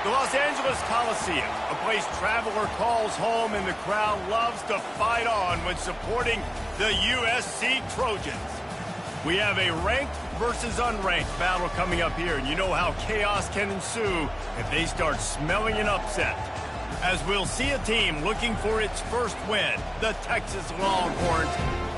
The Los Angeles Coliseum, a place traveler calls home and the crowd loves to fight on when supporting the USC Trojans. We have a ranked versus unranked battle coming up here, and you know how chaos can ensue if they start smelling an upset. As we'll see a team looking for its first win, the Texas Longhorns,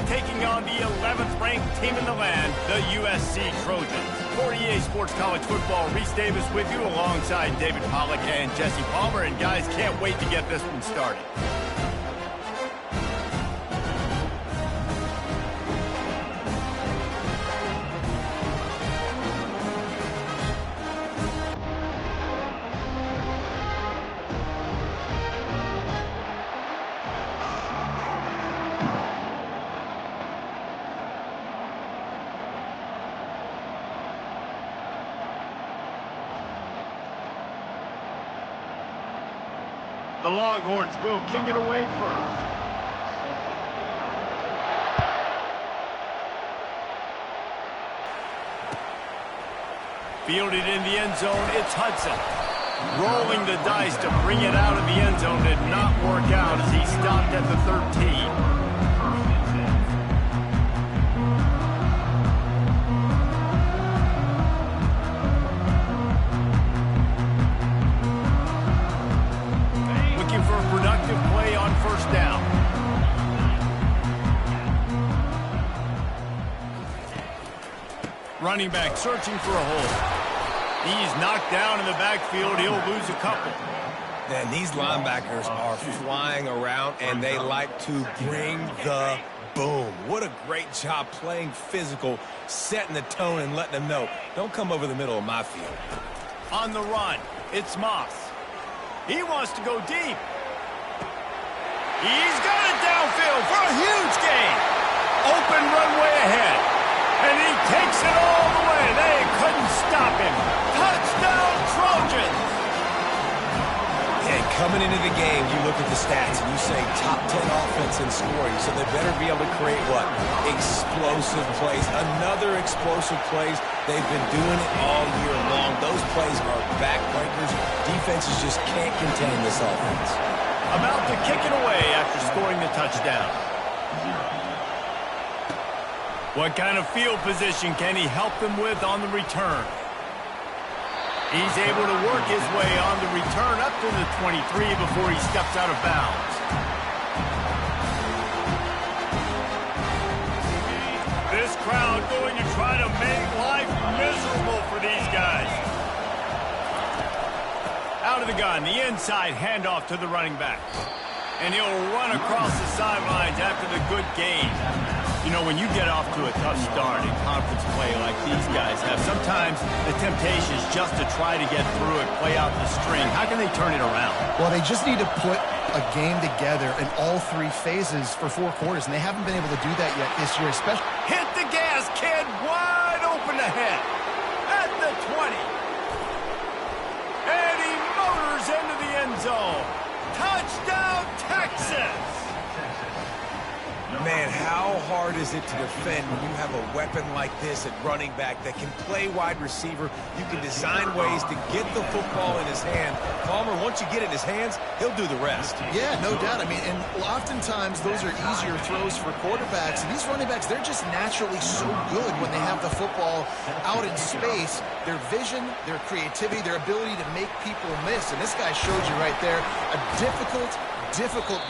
taking on the 11th ranked team in the land, the USC Trojans. For EA Sports College Football, Reese Davis with you alongside David Pollack and Jesse Palmer. And guys, can't wait to get this one started. The Longhorns will kick it away first. Fielded in the end zone, it's Hudson. Rolling the dice to bring it out of the end zone did not work out as he stopped at the 13. First down. Running back searching for a hole. He's knocked down in the backfield. He'll lose a couple. Man, these linebackers are flying around, and they like to bring the boom. What a great job playing physical, setting the tone, and letting them know, don't come over the middle of my field. On the run, it's Moss. He wants to go deep. He's got it downfield for a huge gain. Open runway ahead. And he takes it all the way. They couldn't stop him. Touchdown, Trojans. And coming into the game, you look at the stats and you say top 10 offense in scoring. So they better be able to create what? Explosive plays. Another explosive plays. They've been doing it all year long. Those plays are backbreakers. Defenses just can't contain this offense. About to kick it away after scoring the touchdown. What kind of field position can he help them with on the return? He's able to work his way on the return up to the 23 before he steps out of bounds. This crowd going to try to make life miserable for these guys. Out of the gun, the inside handoff to the running back. And he'll run across the sidelines after the good gain. You know, when you get off to a tough start in conference play like these guys have, sometimes the temptation is just to try to get through it, play out the string. How can they turn it around? Well, they just need to put a game together in all three phases for 4 quarters, and they haven't been able to do that yet this year, especially. Hit the gas, kid! Wide open ahead. At the 20. And he motors into the end zone. Touchdown, Texas! Man, how hard is it to defend when you have a weapon like this at running back that can play wide receiver? You can design ways to get the football in his hand. Palmer, once you get it in his hands, he'll do the rest. Yeah, no doubt. I mean, and oftentimes those are easier throws for quarterbacks. And these running backs, they're just naturally so good when they have the football out in space. Their vision, their creativity, their ability to make people miss. And this guy showed you right there a difficult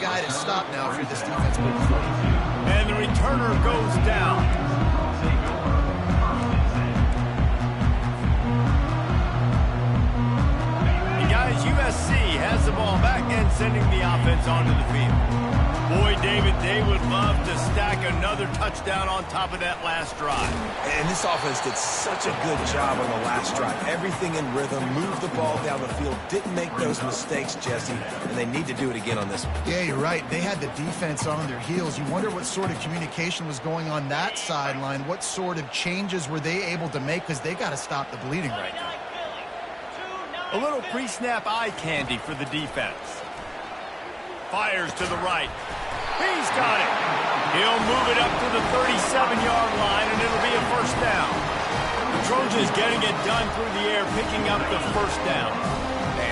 guy to stop now if you're this defense moving forward. And the returner goes down. And guys, USC has the ball back and sending the offense onto the field. Boy, David, they would love to stack another touchdown on top of that last drive. And this offense did such a good job on the last drive. Everything in rhythm, moved the ball down the field, didn't make those mistakes, Jesse, and they need to do it again on this one. Yeah, you're right. They had the defense on their heels. You wonder what sort of communication was going on that sideline. What sort of changes were they able to make? Because they got to stop the bleeding right now. A little pre-snap eye candy for the defense. Fires to the right. He's got it. He'll move it up to the 37-yard line, and it'll be a first down. The Trojans getting it done through the air, picking up the first down.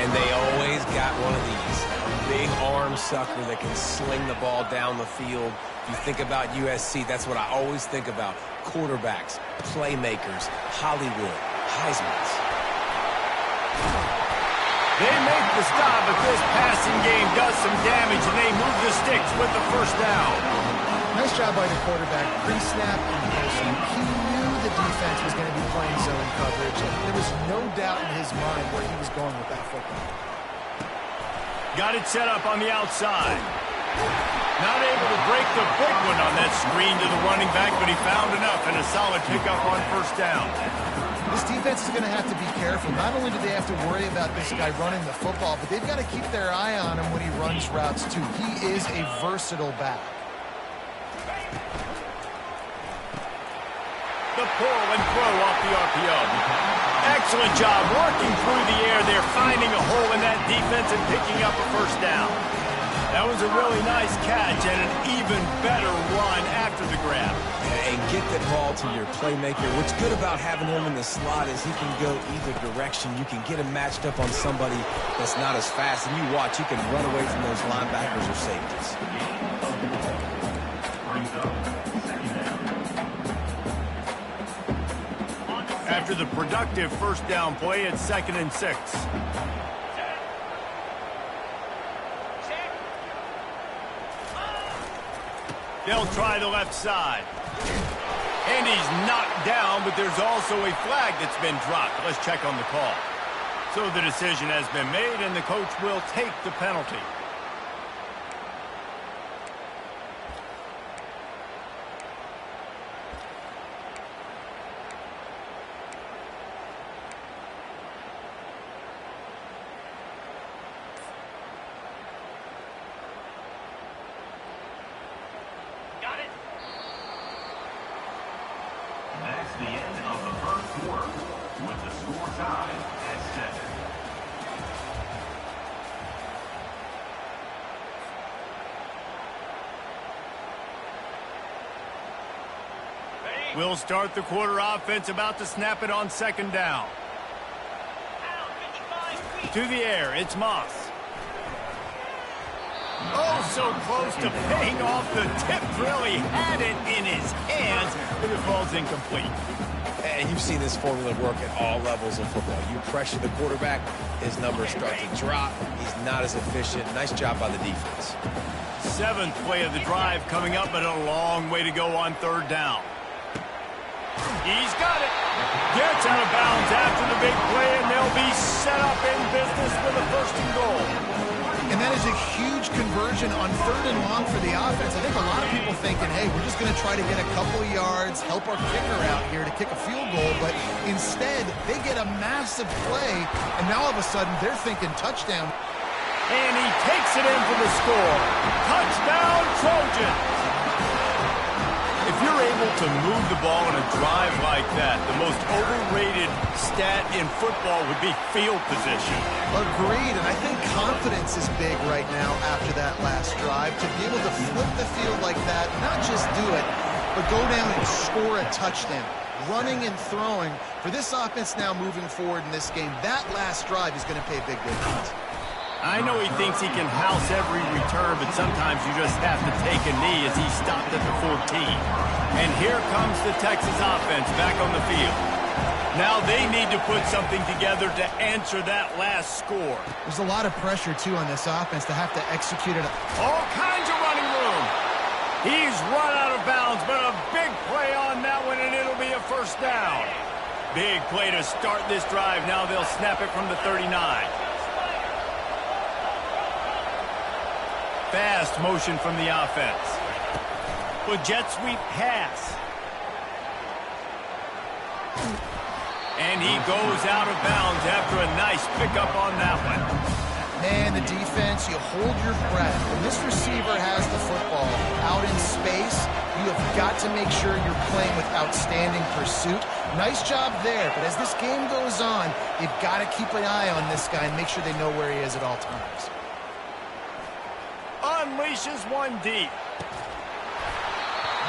And they always got one of these. A big arm sucker that can sling the ball down the field. If you think about USC, that's what I always think about. Quarterbacks, playmakers, Hollywood, Heisman's. They make the stop, but this passing game does some damage, and they move the sticks with the first down. Nice job by the quarterback, pre-snap and post-snap. He knew the defense was going to be playing zone coverage, and there was no doubt in his mind where he was going with that football. Got it set up on the outside. Not able to break the big one on that screen to the running back, but he found enough and a solid pickup on first down. This defense is going to have to be careful. Not only do they have to worry about this guy running the football, but they've got to keep their eye on him when he runs routes too. He is a versatile back. The pull and throw off the RPO. Excellent job working through the air there, finding a hole in that defense and picking up a first down. That was a really nice catch and an even better run after the grab. And get the ball to your playmaker. What's good about having him in the slot is he can go either direction. You can get him matched up on somebody that's not as fast, and you watch, he can run away from those linebackers or safeties. After the productive first down play, it's 2nd and 6. They'll try the left side. And he's knocked down, but there's also a flag that's been dropped. Let's check on the call. So the decision has been made, and the coach will take the penalty. That's the end of the first quarter, with the score tied at 7. We'll start the quarter offense, about to snap it on 2nd down. To the air, it's Moss. Oh, so close to paying off the tip drill. He had it in his hands, but it falls incomplete. And you've seen this formula work at all levels of football. You pressure the quarterback, his numbers start to drop. He's not as efficient. Nice job by the defense. 7th play of the drive coming up, but a long way to go on 3rd down. He's got it. Gets out of bounds after the big play, and they'll be set up in business with a 1st and goal. And that is a huge conversion on 3rd and long for the offense. I think a lot of people thinking, hey, we're just going to try to get a couple of yards, help our kicker out here to kick a field goal. But instead, they get a massive play, and now all of a sudden they're thinking touchdown. And he takes it in for the score. Touchdown, Trojans! If you're able to move the ball in a drive like that, the most overrated stat in football would be field position. Agreed, and I think confidence is big right now after that last drive. To be able to flip the field like that, not just do it, but go down and score a touchdown. Running and throwing. For this offense now moving forward in this game, that last drive is going to pay big dividends. I know he thinks he can house every return, but sometimes you just have to take a knee as he stopped at the 14. And here comes the Texas offense back on the field. Now they need to put something together to answer that last score. There's a lot of pressure, too, on this offense to have to execute it. All kinds of running room. He's run out of bounds, but a big play on that one, and it'll be a 1st down. Big play to start this drive. Now they'll snap it from the 39. Fast motion from the offense. With jet sweep pass. And he goes out of bounds after a nice pickup on that one. Man, the defense, you hold your breath. When this receiver has the football out in space, you have got to make sure you're playing with outstanding pursuit. Nice job there, but as this game goes on, you've got to keep an eye on this guy and make sure they know where he is at all times. Unleashes one deep.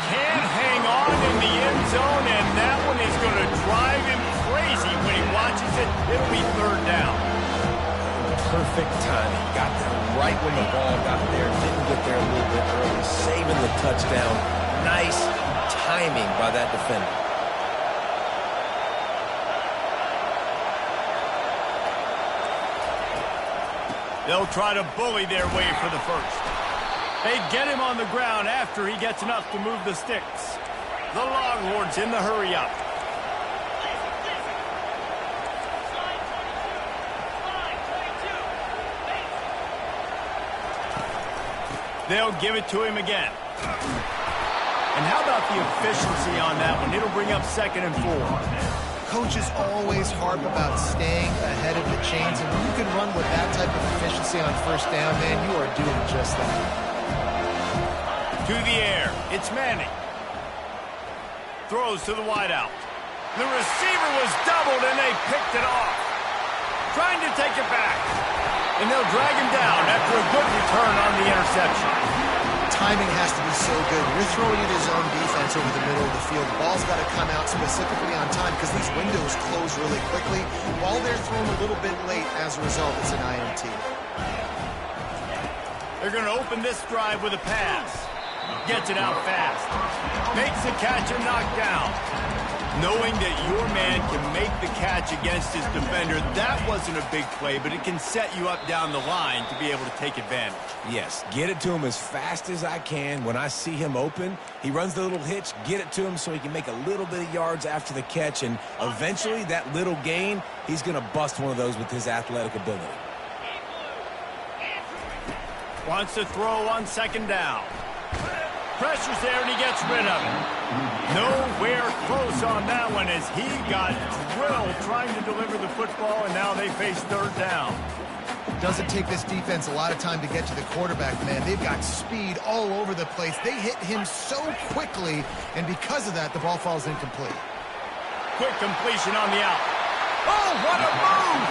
Can't hang on in the end zone, and that one is going to drive him crazy when he watches it. It'll be 3rd down. Perfect timing. Got there right when the ball got there. Didn't get there a little bit early. Saving the touchdown. Nice timing by that defender. They'll try to bully their way for the first. They get him on the ground after he gets enough to move the sticks. The Longhorns in the hurry up. They'll give it to him again. And how about the efficiency on that one? It'll bring up 2nd and 4. Coaches always harp about staying ahead of the chains, and when you can run with that type of efficiency on first down, man, you are doing just that. To the air, it's Manning. Throws to the wideout. The receiver was doubled, and they picked it off. Trying to take it back. And they'll drag him down after a good return on the interception. Timing has to be so good. You're throwing it his own defense over the middle of the field. The ball's got to come out specifically on time because these windows close really quickly. While they're thrown a little bit late, as a result, it's an INT. They're going to open this drive with a pass. Gets it out fast. Makes the catch and knocked down. Knowing that your man can make the catch against his defender, that wasn't a big play, but it can set you up down the line to be able to take advantage. Yes, get it to him as fast as I can. When I see him open, he runs the little hitch, get it to him so he can make a little bit of yards after the catch, and eventually that little gain, he's going to bust one of those with his athletic ability. Wants to throw on 2nd down. Pressure's there, and he gets rid of it. Nowhere close on that one as he got drilled trying to deliver the football, and now they face 3rd down. Doesn't take this defense a lot of time to get to the quarterback, man. They've got speed all over the place. They hit him so quickly, and because of that, the ball falls incomplete. Quick completion on the out. Oh, what a move!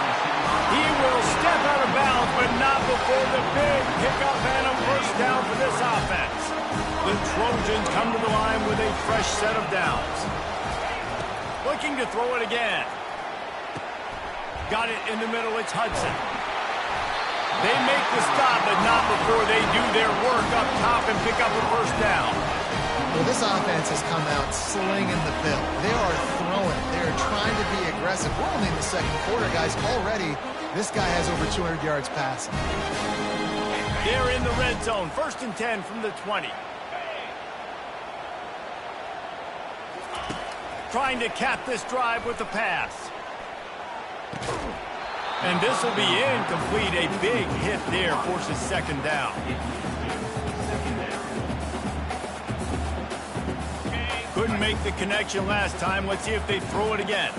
He will step out of bounds, but not before the big pickup and a first down for this offense. The Trojans come to the line with a fresh set of downs. Looking to throw it again. Got it in the middle, it's Hudson. They make the stop, but not before they do their work up top and pick up a first down. Well, this offense has come out slinging the bill. They are throwing. They are trying to be aggressive. We're only in the 2nd quarter, guys. Already, this guy has over 200 yards passing. They're in the red zone. 1st and 10 from the 20. Trying to cap this drive with the pass. And this will be incomplete. A big hit there forces 2nd down. Couldn't make the connection last time. Let's see if they throw it again.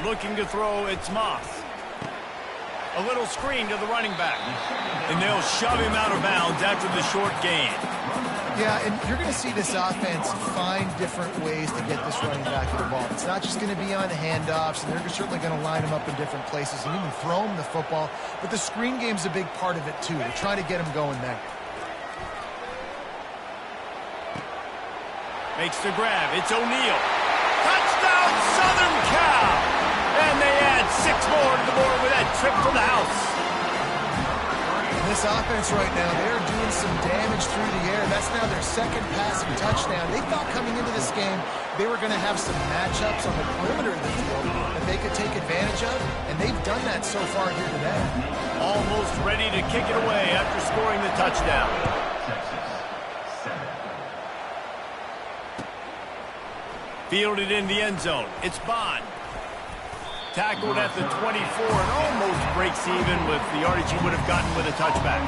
Looking to throw, it's Moss. A little screen to the running back. And they'll shove him out of bounds after the short gain. Yeah, and you're going to see this offense find different ways to get this running back involved. It's not just going to be on handoffs, and they're certainly going to line him up in different places and even throw him the football. But the screen game's a big part of it, too. They're trying to get him going there. Makes the grab. It's O'Neal. Touchdown, Southern Cal! And they add 6 more to the board with that trip to the house. This offense right now, they're doing some damage through the air. That's now their 2nd passing touchdown. They thought coming into this game they were going to have some matchups on the perimeter of the field that they could take advantage of, and they've done that so far here today. Almost ready to kick it away after scoring the touchdown. Fielded in the end zone. It's Bond. Tackled at the 24 and almost breaks even with the yardage he would have gotten with a touchback.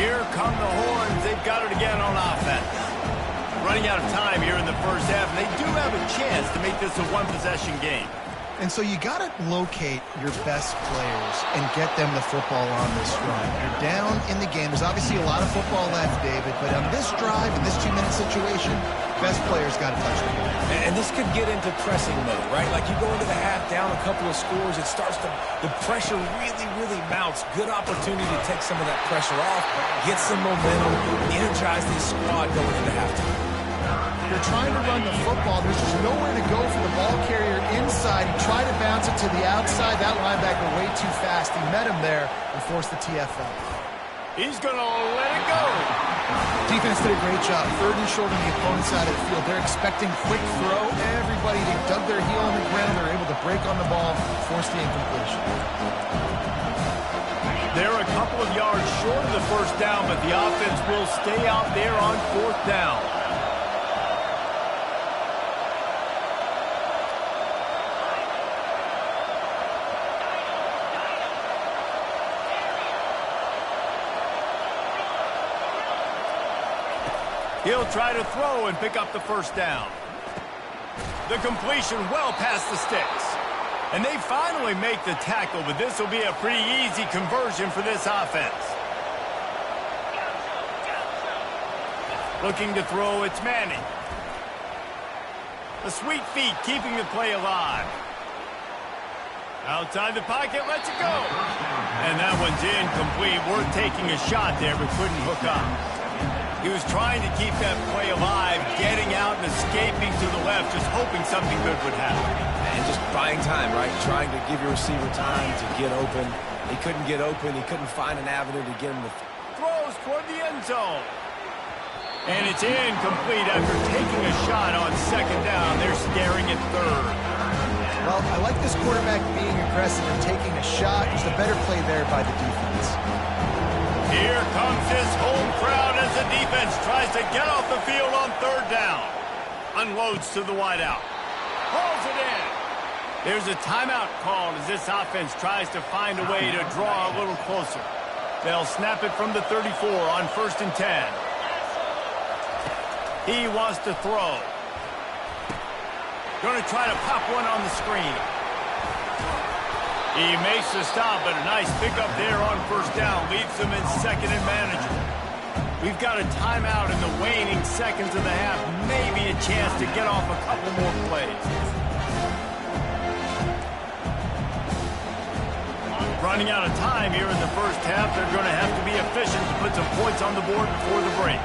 Here come the horns. They've got it again on offense. Running out of time here in the first half, and they do have a chance to make this a one-possession game. And so you got to locate your best players and get them the football on this drive. You're down in the game. There's obviously a lot of football left, David, but on this drive, in this 2-minute situation, best players got to touch the ball. And this could get into pressing mode, right? Like you go into the half down a couple of scores, it starts to, the pressure really mounts. Good opportunity to take some of that pressure off, get some momentum, energize this squad going into halftime. They're trying to run the football. There's just nowhere to go for the ball carrier inside. He tried to bounce it to the outside. That linebacker way too fast. He met him there and forced the TFL. He's going to let it go. Defense did a great job. 3rd and short on the opponent's side of the field. They're expecting quick throw. Everybody, they dug their heel on the ground. They're able to break on the ball, force the incompletion. They're a couple of yards short of the first down, but the offense will stay out there on 4th down. He'll try to throw and pick up the first down. The completion well past the sticks. And they finally make the tackle, but this will be a pretty easy conversion for this offense. Looking to throw, it's Manning. The sweet feet keeping the play alive. Outside the pocket, lets it go. And that one's incomplete. Worth taking a shot there, but couldn't hook up. He was trying to keep that play alive, getting out and escaping to the left, just hoping something good would happen. And just buying time, right? Trying to give your receiver time to get open. He couldn't get open. He couldn't find an avenue to get him to... Throws toward the end zone. And it's incomplete after taking a shot on 2nd down. They're staring at 3rd. Well, I like this quarterback being aggressive and taking a shot. Just a better play there by the defense. Here comes his home crowd as the defense tries to get off the field on 3rd down. Unloads to the wideout. Hauls it in. There's a timeout called as this offense tries to find a way to draw a little closer. They'll snap it from the 34 on 1st and 10. He wants to throw. Going to try to pop one on the screen. He makes the stop, but a nice pickup there on 1st down. Leaves them in 2nd and manageable. We've got a timeout in the waning seconds of the half. Maybe a chance to get off a couple more plays. Running out of time here in the first half. They're going to have to be efficient to put some points on the board before the break.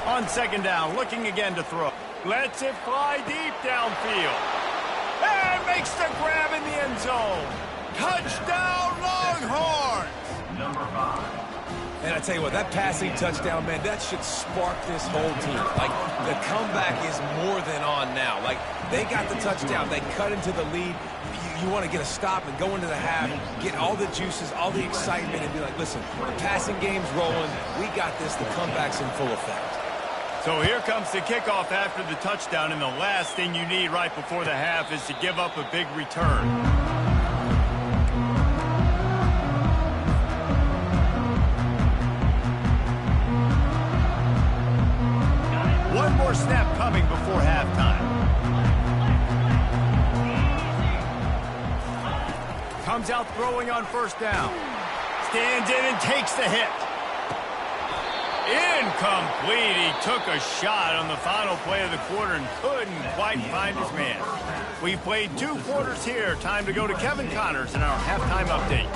On 2nd down, looking again to throw. Lets it fly deep downfield. And makes the grab in the end zone. Touchdown, Longhorns! Number 5. And I tell you what, that passing touchdown, man, that should spark this whole team. Like, the comeback is more than on now. Like, they got the touchdown. They cut into the lead. You want to get a stop and go into the half, get all the juices, all the excitement, and be like, listen, the passing game's rolling. We got this. The comeback's in full effect. So here comes the kickoff after the touchdown, and the last thing you need right before the half is to give up a big return. One more snap coming before halftime. Comes out throwing on 1st down. Stands in and takes the hit. Incomplete. He took a shot on the final play of the quarter and couldn't quite find his man. We've played 2 quarters here. Time to go to Kevin Connors in our halftime update.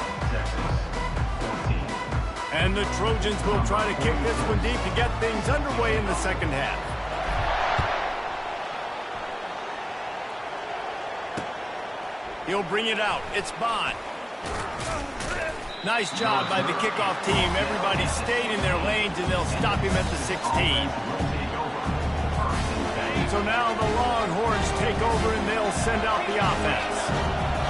And the Trojans will try to kick this one deep to get things underway in the 2nd half. He'll bring it out. It's Bond. Nice job by the kickoff team. Everybody stayed in their lanes, and they'll stop him at the 16. So now the Longhorns take over, and they'll send out the offense.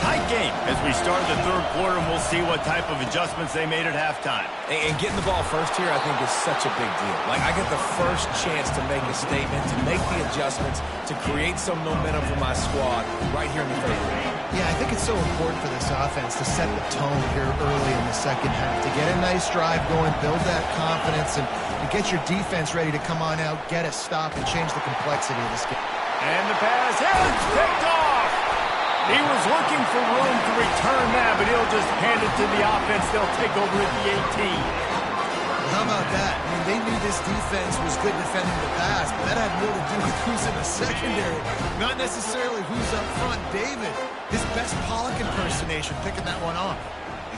Tight game as we start the 3rd quarter, and we'll see what type of adjustments they made at halftime. And getting the ball first here, I think, is such a big deal. Like, I get the first chance to make a statement, to make the adjustments, to create some momentum for my squad right here in the 3rd quarter. Yeah, I think it's so important for this offense to set the tone here early in the 2nd half, to get a nice drive going, build that confidence, and get your defense ready to come on out, get a stop, and change the complexity of this game. And the pass is picked off. He was looking for room to return that, but he'll just hand it to the offense. They'll take over at the 18. Well, how about that? I mean, they knew this defense was good defending the pass, but that had more to do with who's in the secondary, not necessarily who's up front. David, his best Pollock impersonation, picking that one off.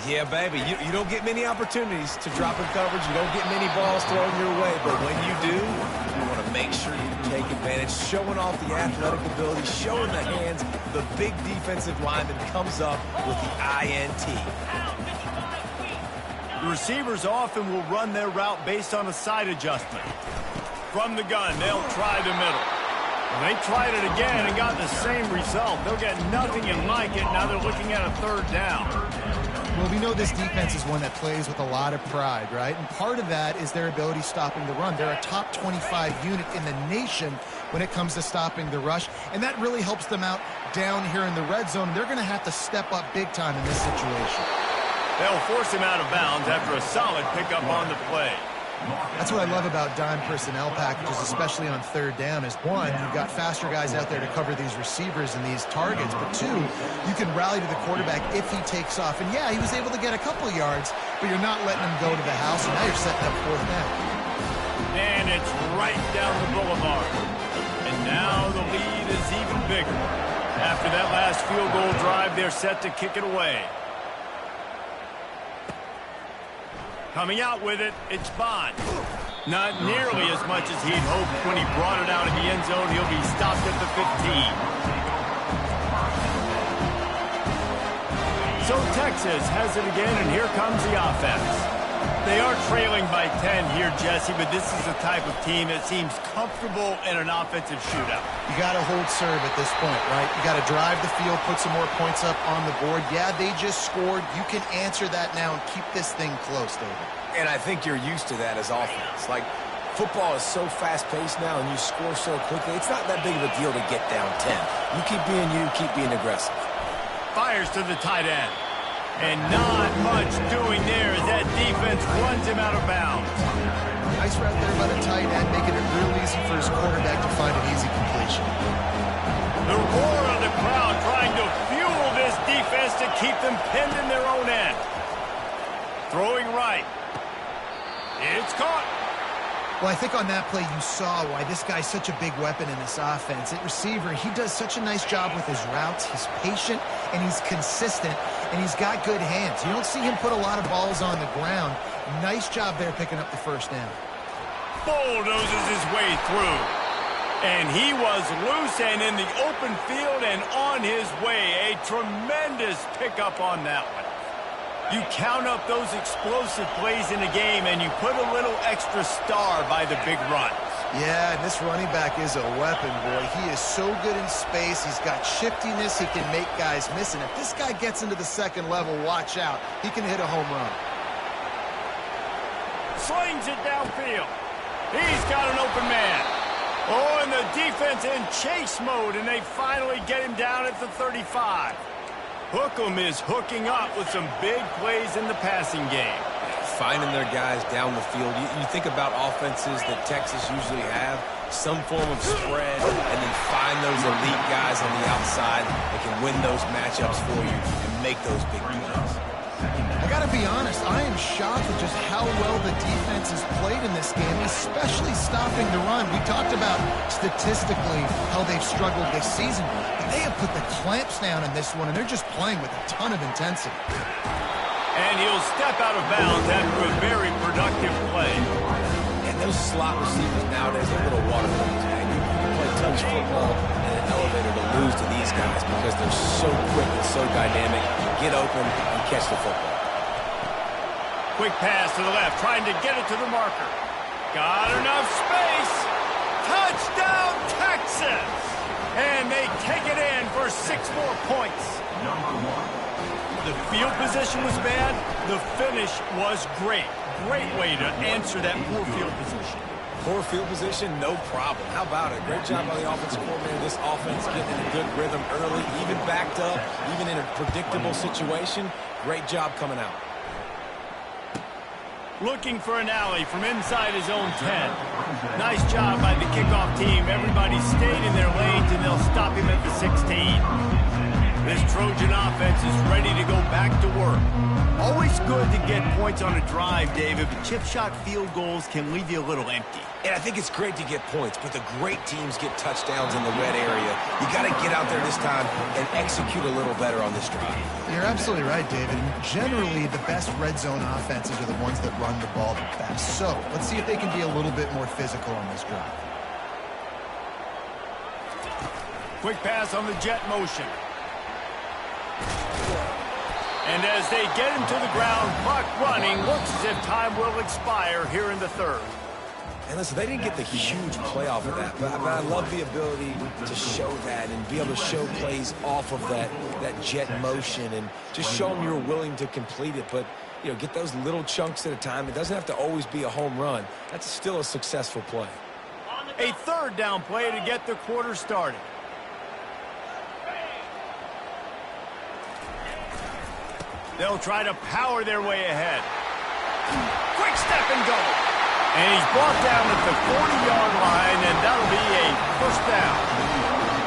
Yeah, baby, you don't get many opportunities to drop in coverage. You don't get many balls thrown your way. But when you do, you want to make sure you take advantage, showing off the athletic ability, showing the hands. The big defensive lineman comes up with the INT. The receivers often will run their route based on a side adjustment. From the gun, they'll try the middle. They tried it again and got the same result. They'll get nothing and like it. Now they're looking at a third down. Well, we know this defense is one that plays with a lot of pride, right? And part of that is their ability stopping the run. They're a top 25 unit in the nation when it comes to stopping the rush, and that really helps them out down here in the red zone. They're going to have to step up big time in this situation. They'll force him out of bounds after a solid pickup on the play. That's what I love about dime personnel packages, especially on third down, is one, you've got faster guys out there to cover these receivers and these targets, but two, you can rally to the quarterback if he takes off. And yeah, he was able to get a couple yards, but you're not letting him go to the house, and now you're setting up fourth down. And it's right down the boulevard. And now the lead is even bigger. After that last field goal drive, they're set to kick it away. Coming out with it, it's Bond. Not nearly as much as he'd hoped when he brought it out of the end zone. He'll be stopped at the 15. So Texas has it again, and here comes the offense. They are trailing by 10 here, Jesse, but this is the type of team that seems comfortable in an offensive shootout. You got to hold serve at this point, right? You got to drive the field, put some more points up on the board. Yeah, they just scored. You can answer that now and keep this thing close, David. And I think you're used to that as offense. Like, football is so fast-paced now, and you score so quickly. It's not that big of a deal to get down 10. You keep being aggressive. Fires to the tight end. And not much doing there as that defense runs him out of bounds. Nice route there by the tight end, making it real easy for his quarterback to find an easy completion. The roar of the crowd trying to fuel this defense to keep them pinned in their own end. Throwing right. It's caught. Well, I think on that play you saw why this guy's such a big weapon in this offense. At receiver, he does such a nice job with his routes. He's patient, and he's consistent, and he's got good hands. You don't see him put a lot of balls on the ground. Nice job there picking up the first down. Bulldozes his way through. And he was loose and in the open field and on his way. A tremendous pickup on that one. You count up those explosive plays in a game, and you put a little extra star by the big runs. Yeah, and this running back is a weapon, boy. He is so good in space. He's got shiftiness. He can make guys miss. And if this guy gets into the second level, watch out. He can hit a home run. Slings it downfield. He's got an open man. Oh, and the defense in chase mode, and they finally get him down at the 35. Hookem is hooking up with some big plays in the passing game. Finding their guys down the field. You think about offenses that Texas usually have, some form of spread, and then find those elite guys on the outside that can win those matchups for you and make those big plays. I got to be honest, I am shocked with just how well the defense has played in this game, especially stopping the run. We talked about statistically how they've struggled this season, but they have put the clamps down in this one, and they're just playing with a ton of intensity. And he'll step out of bounds after a very productive play. And those slot receivers nowadays are a little waterfalls, man. You can play touch football in an elevator to lose to these guys because they're so quick and so dynamic. Get open and catch the football. Quick pass to the left, trying to get it to the marker. Got enough space. Touchdown, Texas! And they take it in for 6 more points. The field position was bad. The finish was great. Great way to answer that poor field position. Poor field position, no problem. How about it? Great job by the offensive coordinator. This offense getting in a good rhythm early, even backed up, even in a predictable situation. Great job coming out. Looking for an alley from inside his own 10. Nice job by the kickoff team. Everybody stayed in their lanes, and they'll stop him at the 16. This Trojan offense is ready to go back to work. Always good to get points on a drive, David, but chip shot field goals can leave you a little empty. And I think it's great to get points, but the great teams get touchdowns in the red area. You got to get out there this time and execute a little better on this drive. You're absolutely right, David. Generally, the best red zone offenses are the ones that run the ball the best. So let's see if they can be a little bit more physical on this drive. Quick pass on the jet motion. And as they get him to the ground, clock running, looks as if time will expire here in the third. And listen, they didn't get the huge play off of that, but I love the ability to show that and be able to show plays off of that jet motion and just show them you're willing to complete it. But, you know, get those little chunks at a time. It doesn't have to always be a home run. That's still a successful play. A third down play to get the quarter started. They'll try to power their way ahead. Quick step and go. And he's brought down at the 40-yard line, and that'll be a first down.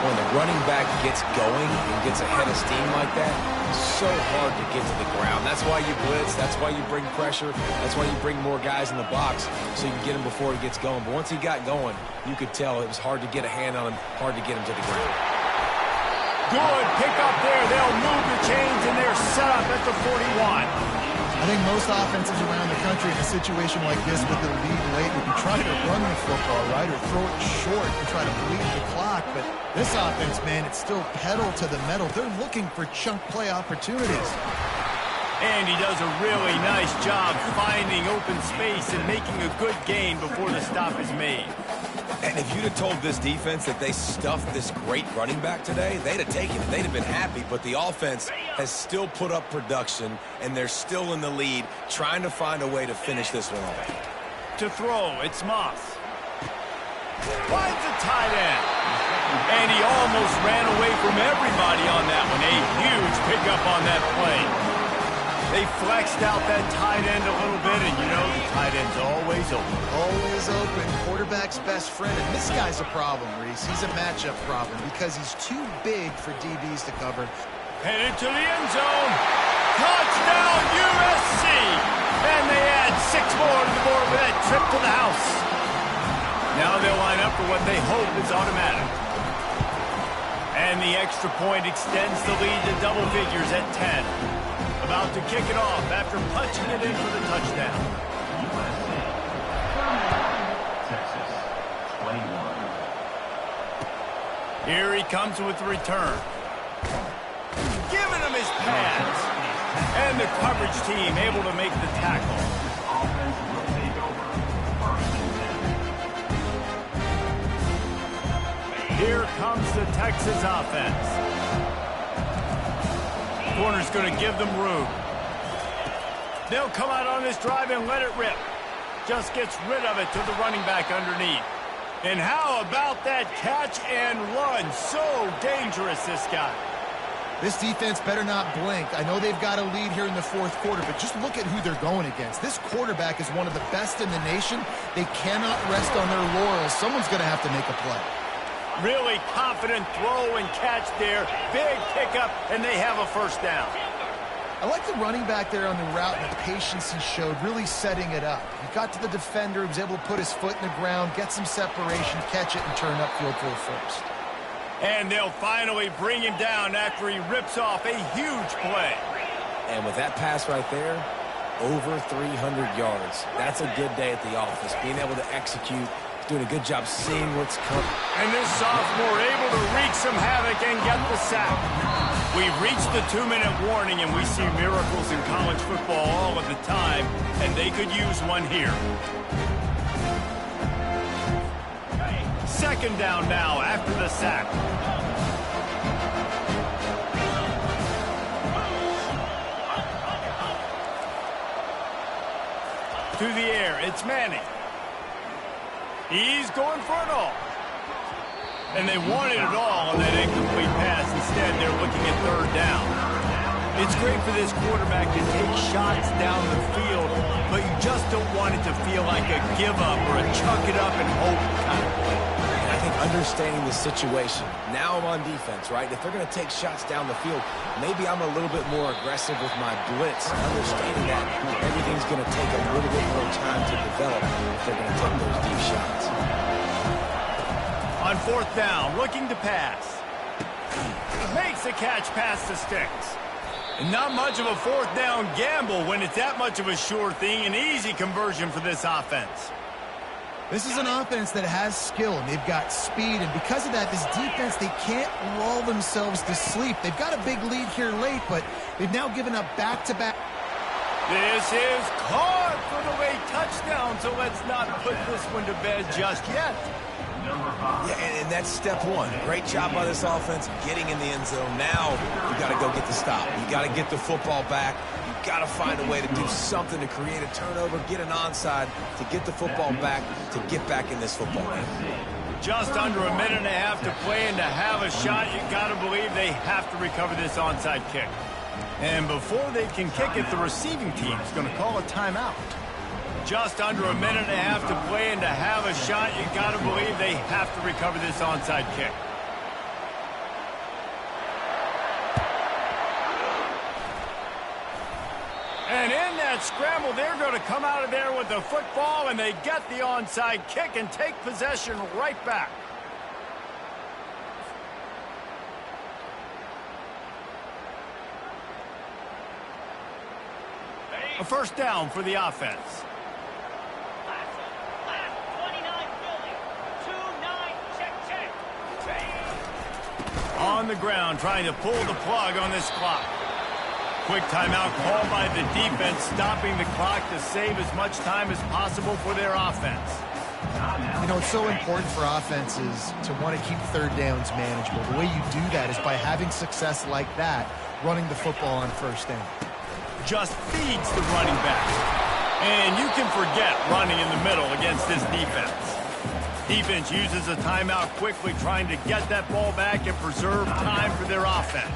When the running back gets going and gets ahead of steam like that, it's so hard to get to the ground. That's why you blitz. That's why you bring pressure. That's why you bring more guys in the box so you can get him before he gets going. But once he got going, you could tell it was hard to get a hand on him, hard to get him to the ground. Good pick up there. They'll move the chains, and they're set up at the 41. I think most offenses around the country in a situation like this with the lead late would be trying to run the football, right, or throw it short and try to bleed the clock. But this offense, man, it's still pedal to the metal. They're looking for chunk play opportunities. And he does a really nice job finding open space and making a good gain before the stop is made. And if you'd have told this defense that they stuffed this great running back today, they'd have taken it. They'd have been happy. But the offense has still put up production, and they're still in the lead, trying to find a way to finish this one off. To throw, it's Moss. Finds a tight end. And he almost ran away from everybody on that one. A huge pickup on that play. They flexed out that tight end a little bit, and you know the tight end's always open. Always open. Quarterback's best friend. And this guy's a problem, Reese. He's a matchup problem because he's too big for DBs to cover. Headed to the end zone. Touchdown, USC! And they add 6 more to the board with that trip to the house. Now they'll line up for what they hope is automatic. And the extra point extends the lead to double figures at 10. About to kick it off after punching it in for the touchdown. Texas, 21. Here he comes with the return. Giving him his pads. And the coverage team able to make the tackle. Offense will take over. First and 10. Here comes the Texas offense. Corner's going to give them room. They'll come out on this drive and let it rip. Just gets rid of it to the running back underneath. And how about that catch and run? So dangerous, this guy. This defense better not blink. I know they've got a lead here in the fourth quarter, but just look at who they're going against. This quarterback is one of the best in the nation. They cannot rest on their laurels. Someone's going to have to make a play. Really confident throw and catch there. Big pickup, and they have a first down. I like the running back there on the route and the patience he showed, really setting it up. He got to the defender, he was able to put his foot in the ground, get some separation, catch it, and turn upfield for a first. And they'll finally bring him down after he rips off a huge play. And with that pass right there, over 300 yards. That's a good day at the office, being able to execute, doing a good job seeing what's coming. And this sophomore able to wreak some havoc and get the sack. We've reached the 2-minute warning, and we see miracles in college football all of the time, and they could use one here. Second down now after the sack. To the air, it's Manning. He's going for it all. And they wanted it all on that incomplete pass. Instead, they're looking at third down. It's great for this quarterback to take shots down the field, but you just don't want it to feel like a give-up or a chuck-it-up and hope kind of play. And I think understanding the situation. Now I'm on defense, right? If they're going to take shots down the field, maybe I'm a little bit more aggressive with my blitz, understanding that everything's going to take a little bit more time to develop if they're going to take those deep shots. On fourth down, looking to pass. Makes a catch past the sticks. And not much of a fourth down gamble when it's that much of a sure thing. An easy conversion for this offense. This is an offense that has skill, and they've got speed, and because of that, this defense, they can't lull themselves to sleep. They've got a big lead here late, but they've now given up back-to-back. This is caught for the late touchdown, so let's not put this one to bed just yet. Yeah, and that's step one. Great job by this offense getting in the end zone. Now you got to go get the stop. You got to get the football back. You got to find a way to do something to create a turnover, get an onside, to get the football back, to get back in this football game. Just under a minute and a half to play, and to have a shot, you got to believe they have to recover this onside kick. And before they can kick it, the receiving team is going to call a timeout. Just under a minute and a half to play, and to have a shot, you got to believe they have to recover this onside kick. And in that scramble, they're going to come out of there with the football, and they get the onside kick and take possession right back. A first down for the offense. On the ground, trying to pull the plug on this clock. Quick timeout called by the defense, stopping the clock to save as much time as possible for their offense. You know, it's so important for offenses to want to keep third downs manageable. The way you do that is by having success like that, running the football on first down. Just feeds the running back. And you can forget running in the middle against this defense. Defense uses a timeout quickly, trying to get that ball back and preserve time for their offense.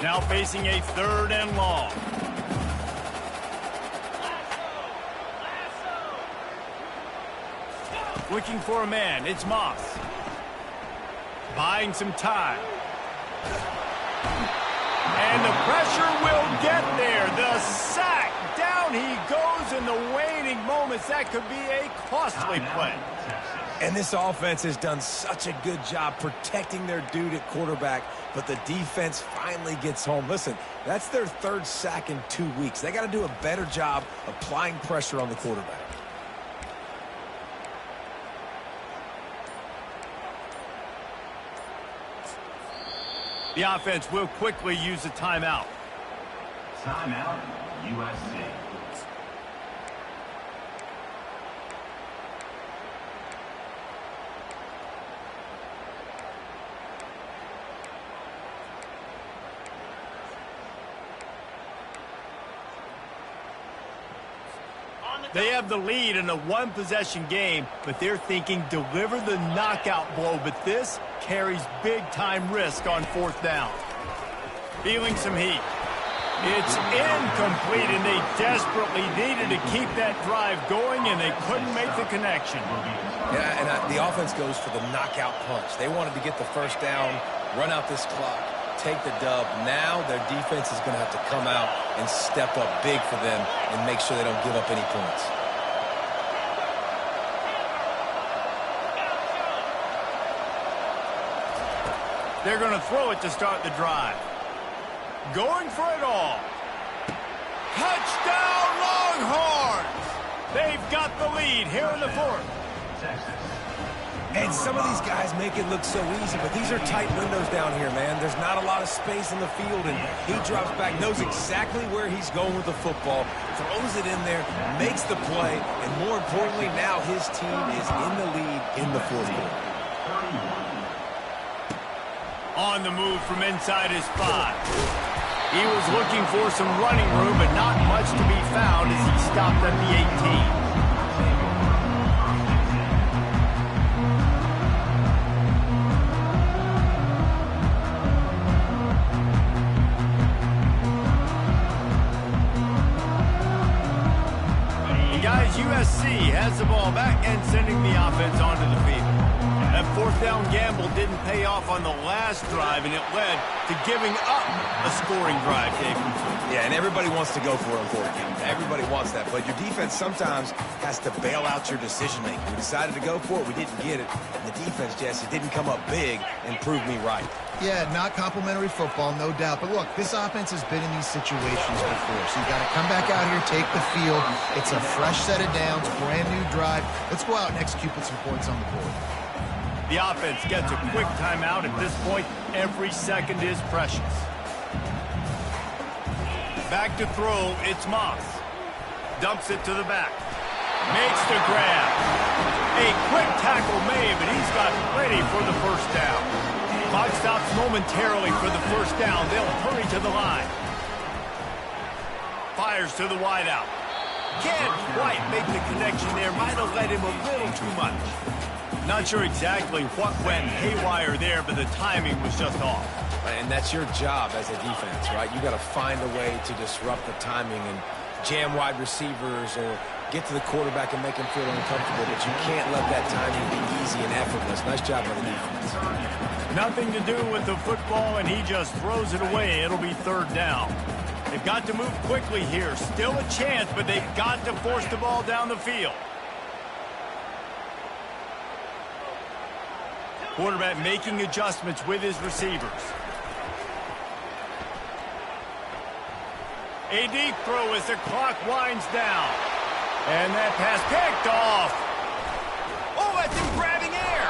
Now facing a third and long. Looking for a man, it's Moss. Buying some time. And the pressure will get there. The sack. Down he goes in the waning moments. That could be a costly play. And this offense has done such a good job protecting their dude at quarterback, but the defense finally gets home. Listen, that's their third sack in 2 weeks. They got to do a better job applying pressure on the quarterback. The offense will quickly use a timeout. Timeout, USC. They have the lead in a one-possession game, but they're thinking deliver the knockout blow, but this carries big-time risk on fourth down. Feeling some heat. It's incomplete, and they desperately needed to keep that drive going, and they couldn't make the connection. Yeah, and the offense goes for the knockout punch. They wanted to get the first down, run out this clock, take the dub. Now their defense is going to have to come out and step up big for them and make sure they don't give up any points. They're going to throw it to start the drive. Going for it all. Touchdown, Longhorns! They've got the lead here in the fourth. And some of these guys make it look so easy, but these are tight windows down here, man. There's not a lot of space in the field, and he drops back, knows exactly where he's going with the football, throws it in there, makes the play, and more importantly, now his team is in the lead in the fourth quarter. On the move from inside his 5. He was looking for some running room, but not much to be found as he stopped at the 18. Guys, USC has the ball back and sending the offense onto the field. That fourth down gamble didn't pay off on the last drive, and it led to giving up a scoring drive, Dave. Yeah, and everybody wants to go for it on fourth down. Everybody wants that, but your defense sometimes has to bail out your decision-making. We decided to go for it. We didn't get it. And the defense, Jesse, didn't come up big and prove me right. Yeah, not complimentary football, no doubt. But look, this offense has been in these situations before. So you got to come back out here, take the field. It's a fresh set of downs, brand new drive. Let's go out and execute, put some points on the board. The offense gets a quick timeout. At this point, every second is precious. Back to throw, it's Moss. Dumps it to the back. Makes the grab. A quick tackle made, but he's got plenty for the first down. Clock stops momentarily for the first down. They'll hurry to the line. Fires to the wideout. Can't quite make the connection there. Might have led him a little too much. Not sure exactly what went haywire there, but the timing was just off. And that's your job as a defense, right? You got to find a way to disrupt the timing and jam wide receivers or get to the quarterback and make him feel uncomfortable, but you can't let that timing be easy and effortless. Nice job by the defense. Nothing to do with the football, and he just throws it away. It'll be third down. They've got to move quickly here. Still a chance, but they've got to force the ball down the field. Quarterback making adjustments with his receivers. A deep throw as the clock winds down. And that pass picked off. Oh, that's him grabbing air.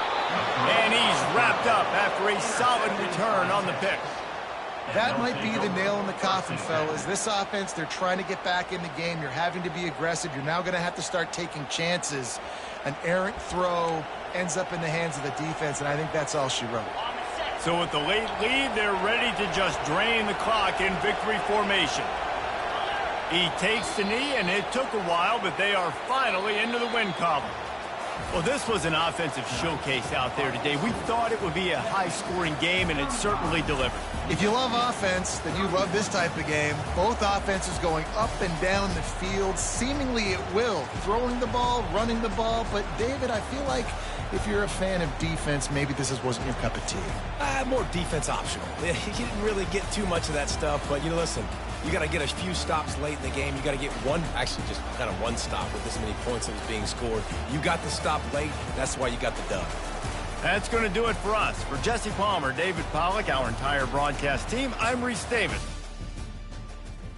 And he's wrapped up after a solid return on the pick. That might be the nail in the coffin, fellas. This offense, they're trying to get back in the game. You're having to be aggressive. You're now going to have to start taking chances. An errant throw ends up in the hands of the defense, and I think that's all she wrote. So with the late lead, they're ready to just drain the clock in victory formation. He takes the knee, and it took a while, but they are finally into the win column. Well, this was an offensive showcase out there today. We thought it would be a high-scoring game, and it certainly delivered. If you love offense, then you love this type of game. Both offenses going up and down the field, seemingly at will. Throwing the ball, running the ball. But, David, I feel like if you're a fan of defense, maybe this wasn't your cup of tea. More defense optional. You didn't really get too much of that stuff, but, listen, you got to get a few stops late in the game. You got to get actually just kind of one stop with this many points that was being scored. You got the stop late. That's why you got the dub. That's going to do it for us. For Jesse Palmer, David Pollack, our entire broadcast team, I'm Reese Davis.